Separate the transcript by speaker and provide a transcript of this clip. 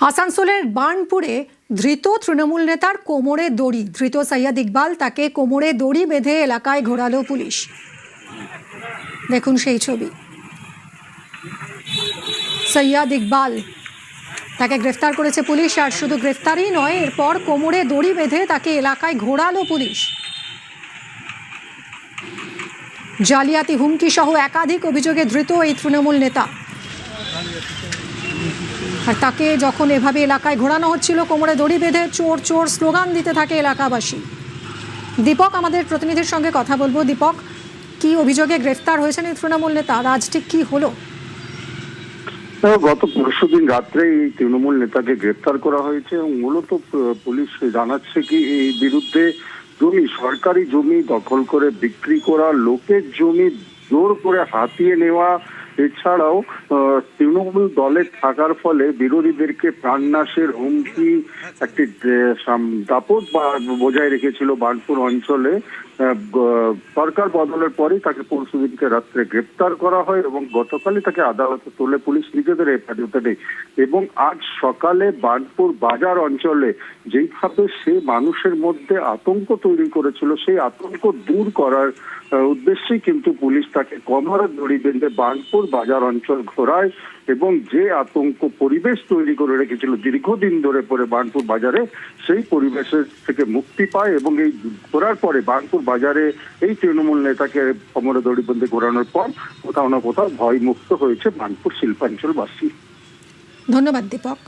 Speaker 1: আসানসোলের বার্নপুরে ধৃত তৃণমূল নেতার কোমরে দড়ি, ধৃত সৈয়দ ইকবাল, তাকে কোমরে দড়ি বেঁধে এলাকায় ঘোরালো পুলিশ। দেখুন সেই ছবি। সৈয়দ ইকবাল তাকে গ্রেফতার করেছে পুলিশ, আর শুধু গ্রেফতারই নয়, এরপর কোমরে দড়ি বেঁধে তাকে এলাকায় ঘোরালো পুলিশ। জালিয়াতি, হুমকি সহ একাধিক অভিযোগে ধৃত এই তৃণমূল নেতা। আর তাকে যখন এভাবে এলাকায় ঘোরানো হচ্ছিল কোমরে দড়ি বেঁধে, চোর চোর স্লোগান দিতে থাকে এলাকাবাসী। দীপক, আমাদের প্রতিনিধির সঙ্গে কথা বলবো। দীপক, কি অভিযোগে গ্রেফতার হয়েছেন এই তৃণমূল নেতা, আজ ঠিক কি হলো?
Speaker 2: গত পরশুদিন রাত্রে এই তৃণমূল নেতাকে গ্রেফতার করা হয়েছে এবং মূলত পুলিশ জানাচ্ছে কি এই বিরুদ্ধে জমি, সরকারি জমি দখল করে বিক্রি করা, লোকের জমি জোর করে হাতিয়ে নেওয়া, এছাড়াও তৃণমূল দলে থাকার ফলে বিরোধীদেরকে প্রাণনাশের হুমকি একটি দাপট বজায় রেখেছিল বার্নপুর অঞ্চলে। সরকার বদলের পরেই তাকে পরশুদিনকে রাত্রে গ্রেপ্তার করা হয় এবং গতকালই তাকে আদালতে তোলে পুলিশ নিজেদের হেফাজতে। এবং আজ সকালে বার্নপুর বাজার অঞ্চলে যেইভাবে সে মানুষের মধ্যে আতঙ্ক তৈরি করেছিল, সেই আতঙ্ক দূর করার উদ্দেশ্যেই কিন্তু পুলিশ তাকে কোমরে দড়ি বেঁধে বার্নপুর বাজার অঞ্চল ঘোরায় এবং যে আতঙ্ক পরিবেশ তৈরি করে রেখেছিল দীর্ঘদিন ধরে পরে বার্নপুর বাজারে, সেই পরিবেশের থেকে মুক্তি পায় এবং এই ঘোরার পরে বার্নপুর বাজারে এই তৃণমূল নেতাকে কোমরে দড়ি বেঁধে ঘোরানোর পর কোথাও না কোথাও ভয় মুক্ত হয়েছে বার্নপুর শিল্পাঞ্চলবাসী।
Speaker 1: ধন্যবাদ দীপক।